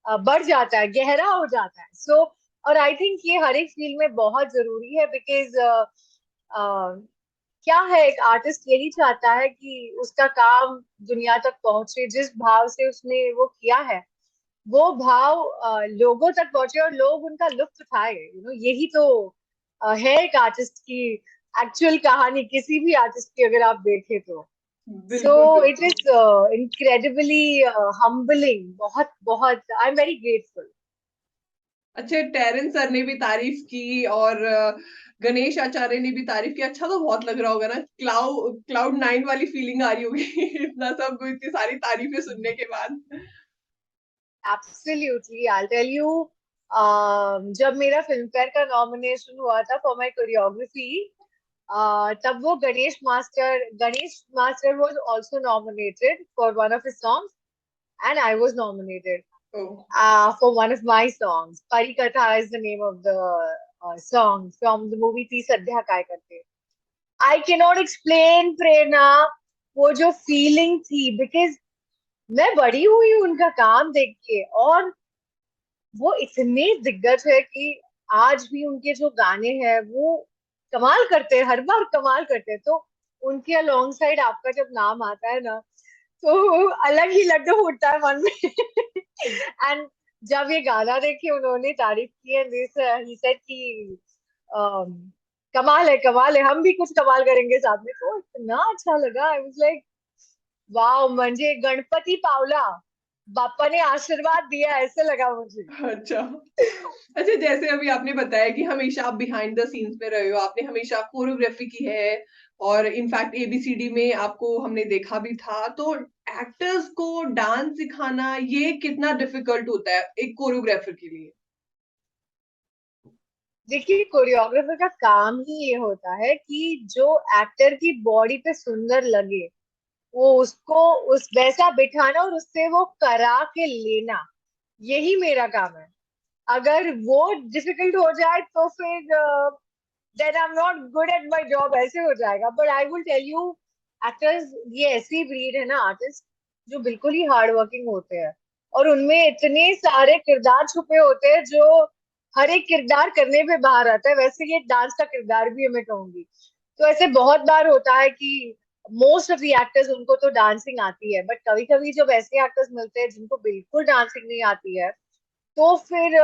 बढ़ जाता है, गहरा हो जाता है। सो और आई थिंक ये हर एक फील्ड में बहुत जरूरी है, बिकॉज क्या है, एक आर्टिस्ट यही चाहता है कि उसका काम दुनिया तक पहुंचे, जिस भाव से उसने वो किया है वो भाव लोगों तक पहुंचे और लोग उनका लुत्फ उठाए, यही तो है एक आर्टिस्ट की एक्चुअल कहानी, किसी भी आर्टिस्ट की अगर आप देखें तो। सो बिल्कुल इट बिल्कुल। इज इनक्रेडिबली हम्बलिंग, बहुत बहुत आई एम वेरी ग्रेटफुल। अच्छा, टेरेंस सर ने भी तारीफ की और गणेश आचार्य ने भी तारीफ की। अच्छा तो बहुत लग रहा होगा ना, क्लाउड नाइन वाली फीलिंग आ रही होगी इतना सब, इतनी सारी तारीफें सुनने के बाद। एब्सोल्युटली आई टेल यू, जब मेरा फिल्म फेयर का नॉमिनेशन हुआ था फॉर माय कोरियोग्राफी, तब वो Ganesh master was also nominated for one of his songs, and I was nominated oh! for one of my songs. Parikatha is the name of the song from the movie Ti Sadhya Kai Karte. I cannot explain, प्रेरणा, वो जो फीलिंग थी, बिकॉज मैं बड़ी हुई हूँ उनका काम देख के, और वो इतने दिग्गज है कि आज भी उनके जो गाने हैं वो कमाल करते हैं, हर बार कमाल करते हैं। तो उनके अलोंग साइड आपका जब नाम आता है ना, तो अलग ही लड्डू फूटता है मन में। एंड जब ये गाना देखे उन्होंने तारीफ की है, ही सेड कि um, कमाल है, हम भी कुछ कमाल करेंगे साथ में, तो इतना अच्छा लगा। आई वाज लाइक वाओ, म्हणजे गणपति पावला, बापा ने आशीर्वाद दिया, ऐसे लगा मुझे। अच्छा। अच्छा, जैसे अभी आपने बताया कि हमेशा आप बिहाइंड द सीन्स में रहे हो, आपने हमेशा कोरियोग्राफी की है और इनफैक्ट एबीसीडी में आपको हमने देखा भी था। तो एक्टर्स को डांस सिखाना ये कितना डिफिकल्ट होता है एक कोरियोग्राफर के लिए? देखिए कोरियोग्राफर का काम ही ये होता है कि जो एक्टर की बॉडी पे सुंदर लगे, वो उसको उस वैसा बिठाना और उससे वो करा के लेना, यही मेरा काम है। अगर वो डिफिकल्ट हो जाए तो फिर then I am not good at my job, ऐसे हो जाएगा। But I will tell you, actors ये ऐसी ब्रीड है ना आर्टिस्ट, जो बिल्कुल ही हार्ड वर्किंग होते हैं, और उनमें इतने सारे किरदार छुपे होते हैं जो हर एक किरदार करने पे बाहर आता है, वैसे ये डांस का किरदार भी है मैं कहूंगी। तो ऐसे बहुत बार होता है कि मोस्ट ऑफ द एक्टर्स उनको तो डांसिंग आती है, बट कभी कभी जब ऐसे एक्टर्स मिलते हैं जिनको बिल्कुल डांसिंग नहीं आती है, तो फिर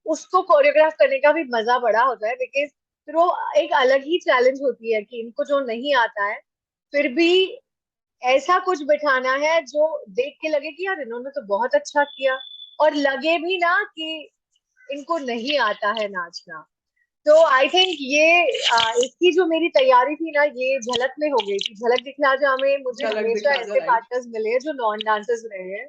उसको कोरियोग्राफ करने का भी मजा बड़ा होता है, बिकॉज फिर वो एक अलग ही चैलेंज होती है कि इनको जो नहीं आता है फिर भी ऐसा कुछ बिठाना है जो देख के लगे कि यार इन्होंने तो बहुत अच्छा किया, और लगे भी ना कि इनको नहीं आता है नाचना। तो आई थिंक ये इसकी जो मेरी तैयारी थी ना, ये झलक में हो गई थी। झलक दिखला जा में मुझे झलक हमेशा दिखला ऐसे दो, राइट। पार्टनर्स मिले हैं जो नॉन डांसर्स रहे हैं।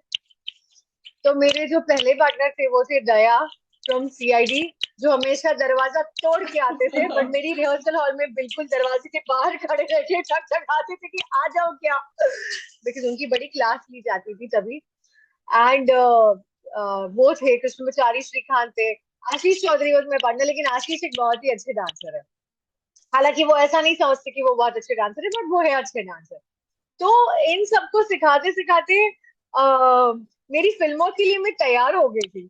तो मेरे जो पहले पार्टनर थे वो थे दया फ्रॉम सीआईडी, जो हमेशा दरवाजा तोड़ के आते थे, बट मेरी रिहर्सल हॉल में बिल्कुल दरवाजे के बाहर खड़े रह के ठक ठक आते थे कि आ जाओ क्या, बिकॉज उनकी बड़ी क्लास ली जाती थी तभी। एंड वो थे कृष्णमचारी श्रीकांत थे। Ashish Chaudhary was my partner, लेकिन आशीष एक बहुत ही अच्छे डांसर है। हालांकि वो ऐसा नहीं समझते कि वो बहुत अच्छे डांसर है, बट वो है अच्छे डांसर। तो इन सबको सिखाते सिखाते मेरी फिल्मों के लिए मैं तैयार हो गई थी,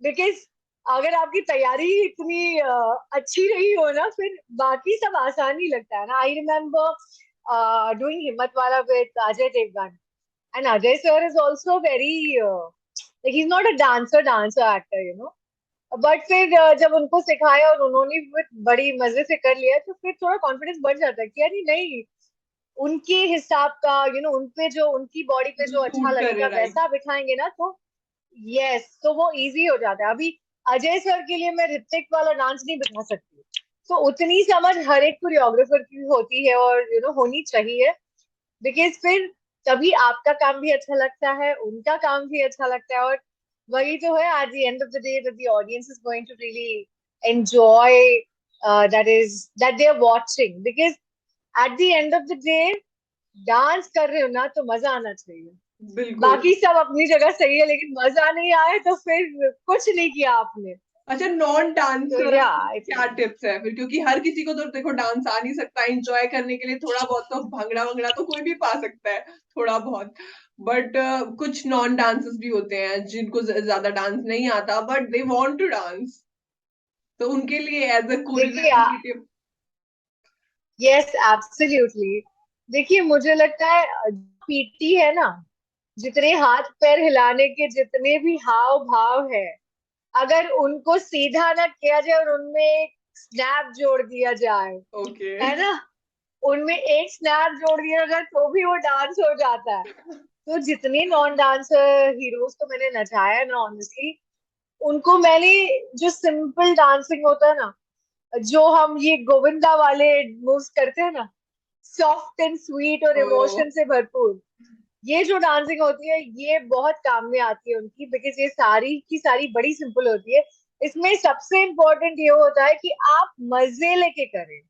बिकॉज अगर आपकी तैयारी इतनी अच्छी रही हो ना, फिर बाकी सब आसान ही लगता है ना। I remember doing Himmatwala with Ajay Devgn, and Ajay sir is also very like he's not a dancer actor, you know. बट फिर जब उनको सिखाया और उन्होंने भी बड़ी मजे से कर लिया, तो फिर थोड़ा कॉन्फिडेंस बढ़ जाता है कि यार नहीं, उनके हिसाब का उनपे जो उनकी बॉडी पे जो अच्छा सूट कर रहे, लगेगा राइट। वैसा बिठाएंगे ना, तो यस, तो वो इजी हो जाता है। अभी अजय सर के लिए मैं ऋतिक वाला डांस नहीं बिठा सकती, तो उतनी समझ हर एक कोरियोग्राफर की होती है और होनी चाहिए, बिकॉज फिर तभी आपका काम भी अच्छा लगता है, उनका काम भी अच्छा लगता है। और वही तो है at the end of the day, that the audience is going to really enjoy, that they are watching, because at the end of the day dance कर रहे हो ना, तो मजा आना चाहिए। बिल्कुल। बाकी सब अपनी जगह सही है, लेकिन मजा नहीं आए तो फिर कुछ नहीं किया आपने। अच्छा, नॉन तो डांसर या के आई क्या थिंक टिप्स है फिर? क्योंकि हर किसी को तो देखो डांस आ नहीं सकता, एंजॉय करने के लिए थोड़ा बहुत तो भंगड़ा वंगड़ा तो कोई भी पा सकता है, थोड़ा बहुत। बट कुछ नॉन डांसर्स भी होते हैं जिनको ज्यादा डांस नहीं आता, but they want to dance, तो उनके लिए एज अ देखिए, कोरियोग्राफर की टिप। Yes absolutely. देखिए मुझे लगता है पीटी है ना, जितने हाथ पैर हिलाने के जितने भी हाव भाव है, अगर उनको सीधा ना किया जाए और उनमें एक स्नैप जोड़ दिया जाए, ओके। है ना, उनमें एक स्नैप जोड़ दिया जाए तो भी वो डांस हो जाता है। तो जितने नॉन डांसर हीरोज को मैंने नचाया ना, ऑनेस्टली उनको मैंने, जो सिंपल डांसिंग होता है ना, जो हम ये गोविंदा वाले मूव्स करते हैं ना, सॉफ्ट एंड स्वीट और ओ, इमोशन से भरपूर, ये जो डांसिंग होती है ये बहुत काम में आती है उनकी, बिकॉज ये सारी की सारी बड़ी सिंपल होती है। इसमें सबसे इम्पोर्टेंट ये होता है कि आप मजे लेके करें,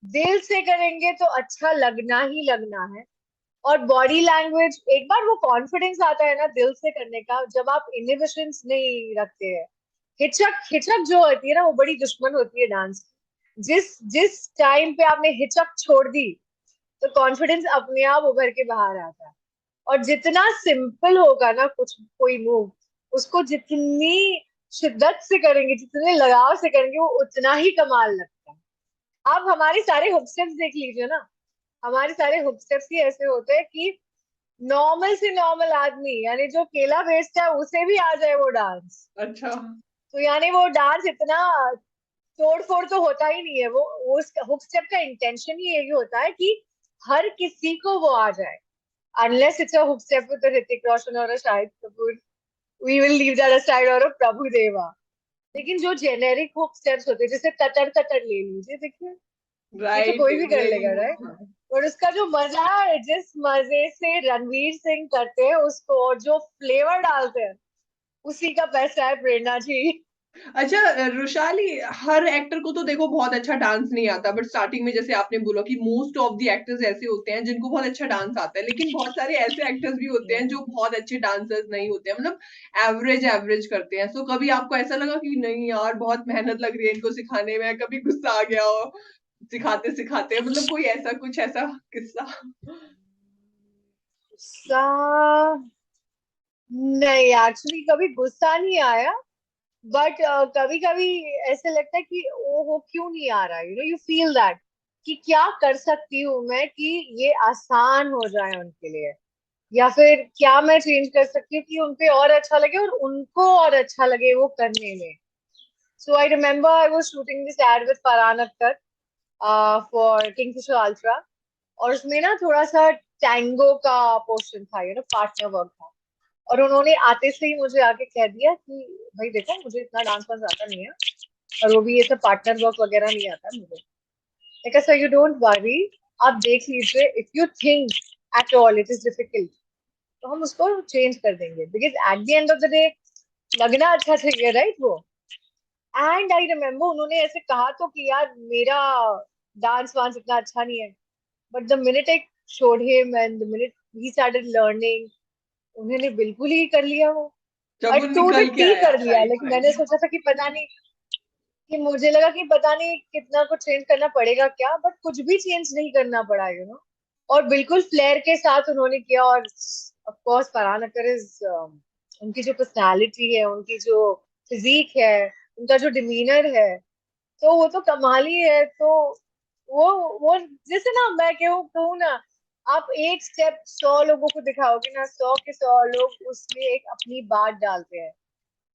दिल से करेंगे तो अच्छा लगना ही लगना है। और बॉडी लैंग्वेज, एक बार वो कॉन्फिडेंस आता है ना दिल से करने का, जब आप इनहिबिशंस नहीं रखते हैं। हिचक हिचक जो होती है ना, वो बड़ी दुश्मन होती है डांस की। जिस जिस टाइम पे आपने हिचक छोड़ दी, तो कॉन्फिडेंस अपने आप उभर के बाहर आता है। और जितना सिंपल होगा ना कुछ कोई मूव, उसको जितनी शिद्दत से करेंगे, जितने लगाव से करेंगे, वो उतना ही कमाल लगता है। आप हमारे सारे हुक स्टेप्स देख लीजिए ना, हमारे सारे हुक स्टेप्स ही ऐसे होते हैं कि नॉर्मल से नॉर्मल आदमी, यानी जो केला बेचता है, उसे भी आ जाए वो डांस। अच्छा। तो यानी वो डांस इतना तोड़ फोड़ तो होता ही नहीं है। वो उस हुक स्टेप का इंटेंशन ही यही होता है कि हर किसी को वो आ जाए, unless it's a hook step with Hrithik Roshan और Shahid Kapoor, we will leave that aside, और प्रभु देवा। लेकिन जो जेनेरिक हुक स्टेप्स होते हैं, जैसे कतर कतर ले लीजिए, देखिए ये तो राइट, कोई भी कर वेरी लेगा, राइट। गुड। और उसका जो मजा है, जिस मजे से रणवीर सिंह करते हैं उसको, और जो फ्लेवर डालते हैं, उसी का पैसा है प्रेरणा जी। अच्छा, रुशाली, हर एक्टर को तो देखो बहुत अच्छा डांस नहीं आता, बट स्टार्टिंग में जैसे आपने बोला कि मोस्ट ऑफ द एक्टर्स ऐसे होते हैं जिनको बहुत अच्छा डांस आता है, लेकिन बहुत सारे ऐसे एक्टर्स भी होते हैं जो बहुत अच्छे डांसर्स नहीं होते हैं, मतलब एवरेज एवरेज करते हैं। सो कभी आपको ऐसा लगा कि नहीं यार बहुत मेहनत लग रही है इनको सिखाने में, कभी गुस्सा आ गया हो सिखाते सिखाते, मतलब कोई ऐसा कुछ ऐसा किस्सा? गुस्सा नहीं, एक्चुअली कभी गुस्सा नहीं आया। बट कभी कभी ऐसे लगता है कि ओ क्यों नहीं आ रहा, यू फील दैट कि क्या कर सकती हूँ मैं कि ये आसान हो जाए उनके लिए, या फिर क्या मैं चेंज कर सकती हूँ कि उनपे और अच्छा लगे और उनको और अच्छा लगे वो करने में. So I remember I was shooting this ad with Farhan Akhtar for Kingfisher Ultra. और उसमें ना थोड़ा सा टैंगो का पोर्शन था, पार्टनर वर्क था. और उन्होंने आते से ही मुझे आके कह दिया कि भाई देखो मुझे इतना डांस वांस आता नहीं है, और वो भी ये सब पार्टनर वर्क वगैरह नहीं आता मुझे. Like sir you don't worry, आप देख लीजिए, if you think at all it is difficult तो हम उसको चेंज कर देंगे, because at the end of the day लगना अच्छा चाहिए, राइट वो. एंड आई रिमेम्बर उन्होंने ऐसे कहा तो कि यार मेरा डांस वांस इतना अच्छा नहीं है, but the minute I showed him and the minute he started learning, उन्होंने बिल्कुल ही कर लिया वो. जब और वो टू द निकल के टी आया, कर लिया. राइट लाइक मैंने राइट। सोचा था कि पता नहीं, कि मुझे लगा कि पता नहीं कितना कुछ चेंज करना पड़ेगा क्या, बट कुछ भी चेंज नहीं करना पड़ा, और बिल्कुल फ्लेयर के साथ उन्होंने किया. और of course Farhan Akhtar is, उनकी जो पर्सनालिटी है, उनकी जो फिजिक है, उनका जो डिमीनर है, तो वो तो कमाल ही है. तो वो जैसे ना मैं कहूँ कहूँ ना, आप एक स्टेप 100 लोगों को दिखाओगे ना, 100 के 100 लोग उसमें एक अपनी बात डालते हैं,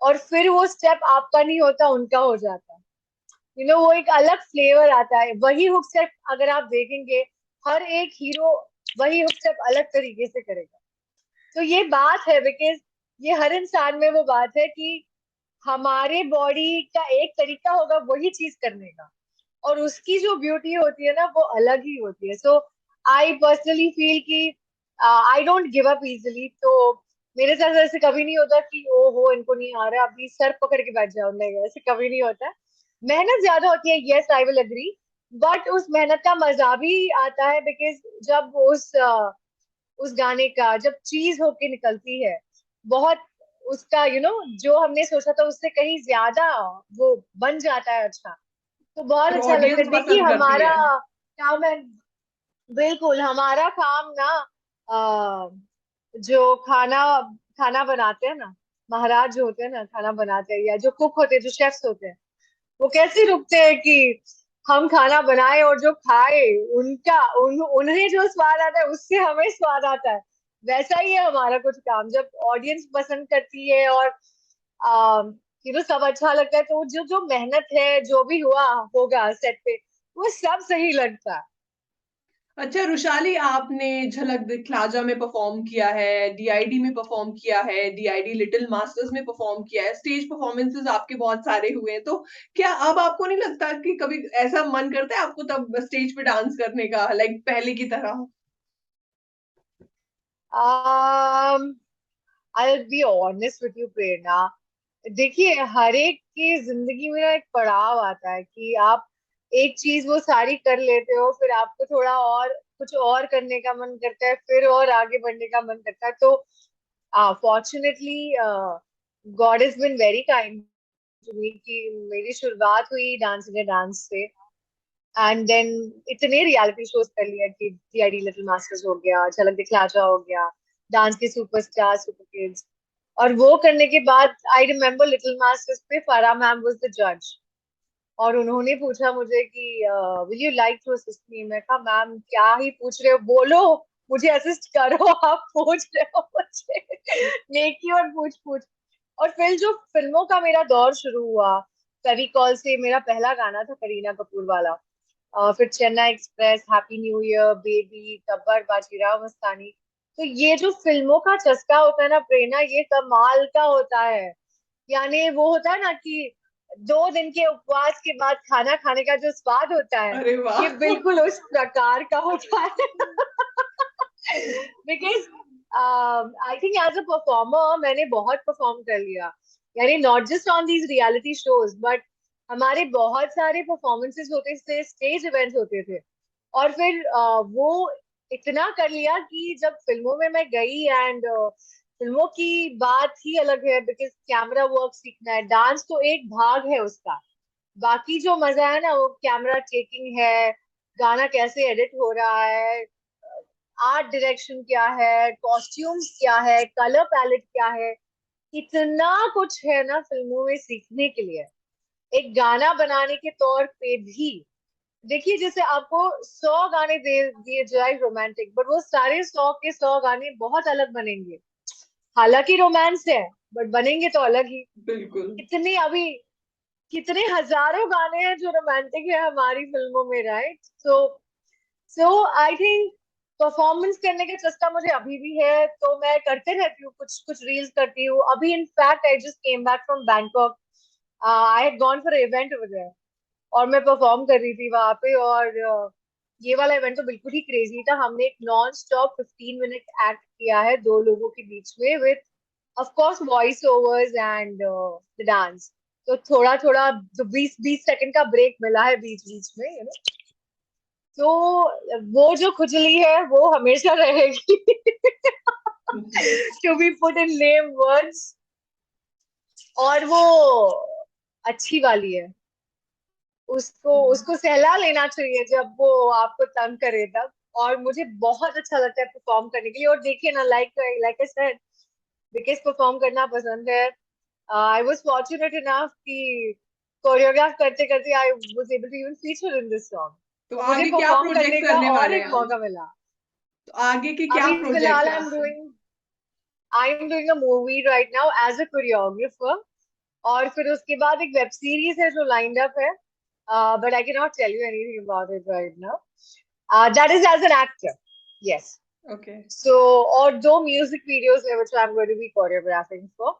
और फिर वो स्टेप आपका नहीं होता, उनका हो जाता है. वो एक अलग फ्लेवर आता है. वही हुक स्टेप अगर आप देखेंगे, हर एक हीरो वही हुक स्टेप अलग तरीके से करेगा. तो ये बात है, बिकॉज ये हर इंसान में वो बात है कि हमारे बॉडी का एक तरीका होगा वही चीज करने का, और उसकी जो ब्यूटी होती है ना वो अलग ही होती है. सो आई पर्सनली फील कि I don't give up easily. तो मेरे साथ ऐसे कभी नहीं होता कि ओ हो इनको नहीं आ रहा अभी सर पकड़ के बैठ जाओ, नहीं ऐसे कभी नहीं होता. मेहनत ज्यादा होती है, yes I will agree, but उस मेहनत का मजा भी आता है, बिकॉज जब उस गाने का जब चीज होके निकलती है, बहुत उसका जो हमने सोचा था उससे कहीं ज्यादा वो बन जाता है अच्छा, तो बहुत फिर अच्छा लगता है. ऑडियंस देखिए पसंद करती हमारा है। काम है, बिल्कुल हमारा काम ना, जो खाना खाना बनाते हैं ना, महाराज जो होते हैं ना खाना बनाते हैं, या जो कुक होते हैं, जो शेफ्स होते हैं, वो कैसे रुकते हैं कि हम खाना बनाए और जो खाए उन्हें जो स्वाद आता है उससे हमें स्वाद आता है. वैसा ही है हमारा कुछ काम. जब ऑडियंस पसंद करती है और सब अच्छा लगता है, तो जो जो मेहनत है, जो भी हुआ होगा सेट पे, वो सब सही लगता है. अच्छा रुशाली, आपने झलक दिखलाजा में परफॉर्म किया है, डीआईडी में परफॉर्म किया है, डीआईडी लिटिल मास्टर्स में परफॉर्म किया है, स्टेज परफॉर्मेंसेस आपके बहुत सारे हुए हैं, तो क्या अब आपको नहीं लगता कि कभी ऐसा मन करता है आपको तब स्टेज पे डांस करने का, लाइक पहले की तरह? um I'll be honest with you, प्रेरणा. देखिए हर एक की जिंदगी में ना एक पड़ाव आता है कि आप एक चीज वो सारी कर लेते हो, फिर आपको थोड़ा और कुछ और करने का मन करता है, फिर और आगे बढ़ने का मन करता है. तो fortunately God is been very kind to me कि मेरी शुरुआत हुई डांस इंडिया डांस से. एंड देन इतने रियलिटी शोज कर लिया कि डीआईडी लिटिल मास्टर्स हो गया, झलक दिखलाजा हो गया, डांस के सुपरस्टार सुपर किड्स. और वो करने के बाद आई रिमेम्बर लिटिल मास्टर्स पे फराह मैम वाज द जज. और उन्होंने पूछा मुझे कि will you like to assist me. मैं कहा मैम क्या ही पूछ रहे हो, बोलो, मुझे असिस्ट करो. आप पूछ रहे हो मुझे नेकी और पूछ पूछ. और फिर जो फिल्मों का मेरा दौर शुरू हुआ, फेविकॉल से मेरा पहला गाना था करीना कपूर वाला. फिर Chennai Express, Happy New Year, Baby, Gabbar, Bajirao Mastani. तो ये जो फिल्मों का चस्का होता है ना प्रेरणा, ये कमाल का होता है. यानी वो होता है ना कि 2 दिन के उपवास के बाद खाना खाने का जो स्वाद होता है, अरे ये वाह! बिल्कुल उस प्रकार का होता है. Because I think as a performer मैंने बहुत परफॉर्म कर लिया, यानी not just on these reality shows, but हमारे बहुत सारे परफॉर्मेंसेस होते थे, स्टेज इवेंट्स होते थे. और फिर वो इतना कर लिया कि जब फिल्मों में मैं गई, एंड फिल्मों की बात ही अलग है, बिकॉज कैमरा वर्क सीखना है. डांस तो एक भाग है उसका, बाकी जो मजा है ना वो कैमरा टेकिंग है, गाना कैसे एडिट हो रहा है, आर्ट डायरेक्शन क्या है, कॉस्ट्यूम्स क्या है, कलर पैलेट क्या है, इतना कुछ है ना फिल्मों में सीखने के लिए, एक गाना बनाने के तौर पे भी। देखिए जैसे आपको 100 गाने दे दिए जाए रोमांटिक, बट वो सारे 100 के 100 गाने बहुत अलग बनेंगे। हालांकि रोमांस है, बट बनेंगे तो अलग ही। बिल्कुल। कितने अभी, कितने हजारों गाने हैं जो रोमांटिक है हमारी फिल्मों में, right? So so I think performance करने का चस्का मुझे अभी भी है, तो मैं करते रहती हूँ, कुछ कुछ रील्स करती हूँ। अभी in fact I just came back from Bangkok, I had gone for event over there, और मैं परफॉर्म कर रही थी वहां पे। और ये वाला इवेंट तो बिल्कुल ही क्रेजी था। हमने एक नॉन स्टॉप 15 मिनट एक्ट किया है दो लोगों के बीच में, with of course voice overs and the dance. तो थोड़ा थोड़ा जो 20-20 सेकंड का ब्रेक मिला है बीच बीच में, तो वो जो खुजली है वो हमेशा रहेगी। To be put in name words. और वो अच्छी वाली है, उसको उसको सहला लेना चाहिए जब वो आपको तंग करे तब। और मुझे बहुत अच्छा लगता है परफॉर्म करने के लिए। और देखिए ना, लाइक लाइक आई सेड, विकेस परफॉर्म करना पसंद है। आई वाज फॉर्चुनेट इनफ कि कोरियोग्राफ करते करते I was able to even feature in this song. तो तो मुझे आगे क्या परफॉर्म प्रोजेक्ट करने का करने और वाले हैं एक आप? मौका मिला। तो आगे के क्या अभी प्रोजेक्ट फिलहाल है आपके? I am doing a movie right now as a choreographer. और फिर उसके बाद एक वेब सीरीज है जो लाइंड अप है, but I can not tell you anything about it right now. That is as an actor. Yes. Okay. So, और दो music videos है which I'm going to be choreographing for.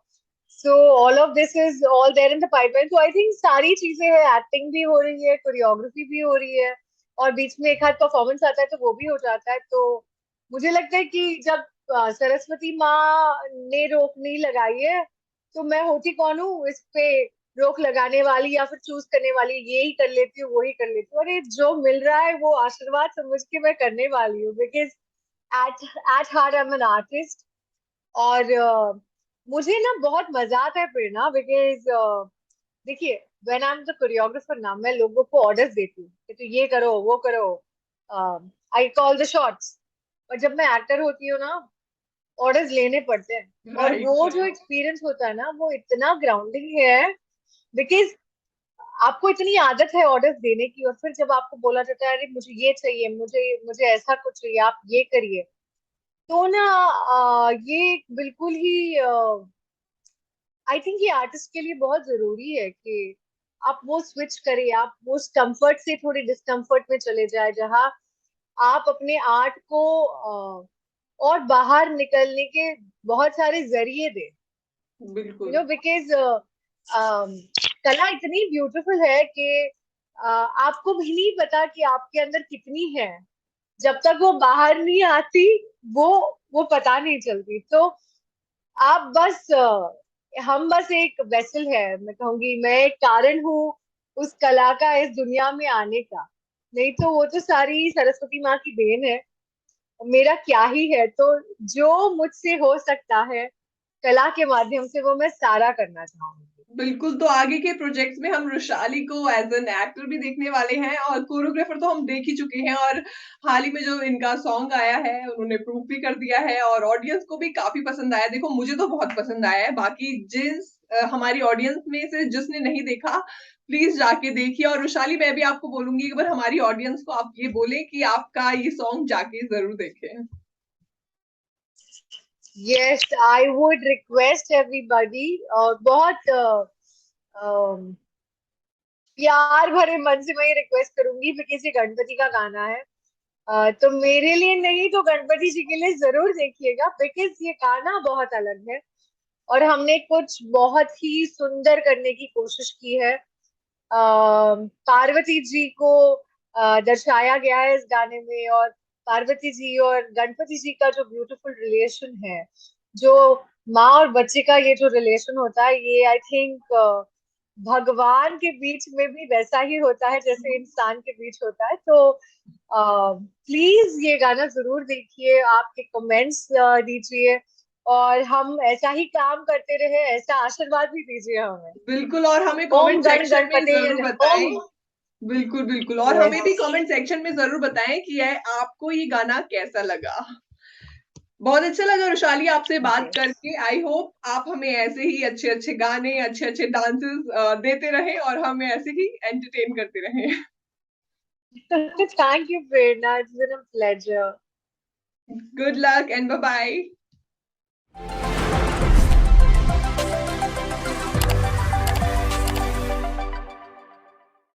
So, all of this is all there in the pipeline. So, I think सारी चीजें हैं, एक्टिंग भी हो रही है, कोरियोग्राफी भी हो रही है, और बीच में एक हाथ परफॉर्मेंस आता है तो वो भी हो जाता है। तो मुझे लगता है कि जब सरस्वती माँ ने रोक नहीं लगाई है, तो मैं होती कौन हूँ इस पे रोक लगाने वाली या फिर चूज करने वाली। ये ही कर लेती हूँ, वो ही कर लेती हूँ, और ये जो मिल रहा है वो आशीर्वाद समझ के मैं करने वाली हूँ। Because at at heart I am an artist. और मुझे ना बहुत मजा आता है प्रेरणा, बिकॉज देखिए, when I am the choreographer ना, मैं लोगों को ऑर्डर्स देती हूँ कि तो ये करो वो करो, आई कॉल द शॉट्स। और जब मैं एक्टर होती हूँ ना, ऑर्डर्स लेने पड़ते हैं। और राइट, वो जो राइट। एक्सपीरियंस होता है ना, वो इतना ग्राउंडिंग है। बिकॉज आपको इतनी आदत है ऑर्डर्स देने की, और फिर जब आपको बोला जाता है अरे मुझे ये चाहिए, मुझे मुझे ऐसा कुछ चाहिए, आप ये करिए, तो ना ये बिल्कुल ही आई थिंक ये आर्टिस्ट के लिए बहुत जरूरी है कि आप वो स्विच करें, आप वो कंफर्ट से थोड़े डिस्कम्फर्ट में चले जाए, जहाँ आप अपने आर्ट को और बाहर निकलने के बहुत सारे जरिए दें। बिल्कुल। बिकॉज कला इतनी ब्यूटीफुल है कि आपको भी नहीं पता कि आपके अंदर कितनी है, जब तक वो बाहर नहीं आती, वो वो पता नहीं चलती। तो आप बस हम बस एक वेसल है, मैं कहूंगी, मैं एक कारण हूँ उस कला का इस दुनिया में आने का। नहीं तो वो तो सारी सरस्वती माँ की देन है, मेरा क्या ही है। तो जो मुझसे हो सकता है कला के माध्यम से, वो मैं सारा करना चाहूंगी। बिल्कुल, तो आगे के प्रोजेक्ट्स में हम वृशाली को एज एन एक्टर भी देखने वाले हैं, और कोरियोग्राफर तो हम देख ही चुके हैं। और हाल ही में जो इनका सॉन्ग आया है उन्होंने प्रूव भी कर दिया है, और ऑडियंस को भी काफी पसंद आया। देखो, मुझे तो बहुत पसंद आया है। बाकी हमारी ऑडियंस में से जिसने नहीं देखा, प्लीज जाके देखिए। और वृशाली, मैं भी आपको बोलूंगी, एक बार हमारी ऑडियंस को आप ये बोले कि आपका ये सॉन्ग जाके जरूर देखें। Yes, I would request everybody, और बहुत प्यार भरे मन से मैं ये रिक्वेस्ट करूंगी, बिकॉज ये गणपति का गाना है। तो मेरे लिए नहीं तो गणपति जी के लिए जरूर देखिएगा, बिकॉज ये गाना बहुत अलग है, और हमने कुछ बहुत ही सुंदर करने की कोशिश की है। पार्वती जी को दर्शाया गया है इस गाने में, और पार्वती जी और गणपति जी का जो ब्यूटीफुल रिलेशन है, जो माँ और बच्चे का ये जो रिलेशन होता है, ये आई थिंक भगवान के बीच में भी वैसा ही होता है जैसे इंसान के बीच होता है। तो प्लीज ये गाना जरूर देखिए, आपके कमेंट्स दीजिए, और हम ऐसा ही काम करते रहे, ऐसा आशीर्वाद भी दीजिए हमें। बिल्कुल, और हमें ओम कमेंट गण सेक्शन में गणपते जरूर ओम। बताएं। बिल्कुल, बिल्कुल, और हमें भी यस। कमेंट सेक्शन में जरूर बताएं कि आपको ये गाना कैसा लगा। बहुत अच्छा लगा वैशाली आपसे बात Yes. करके। आई होप आप हमें ऐसे ही अच्छे अच्छे गाने, अच्छे अच्छे डांसेस देते रहें और हमें ऐसे ही एंटरटेन करते रहें। Thank you, Prerna. It's been a pleasure. Good luck and bye bye.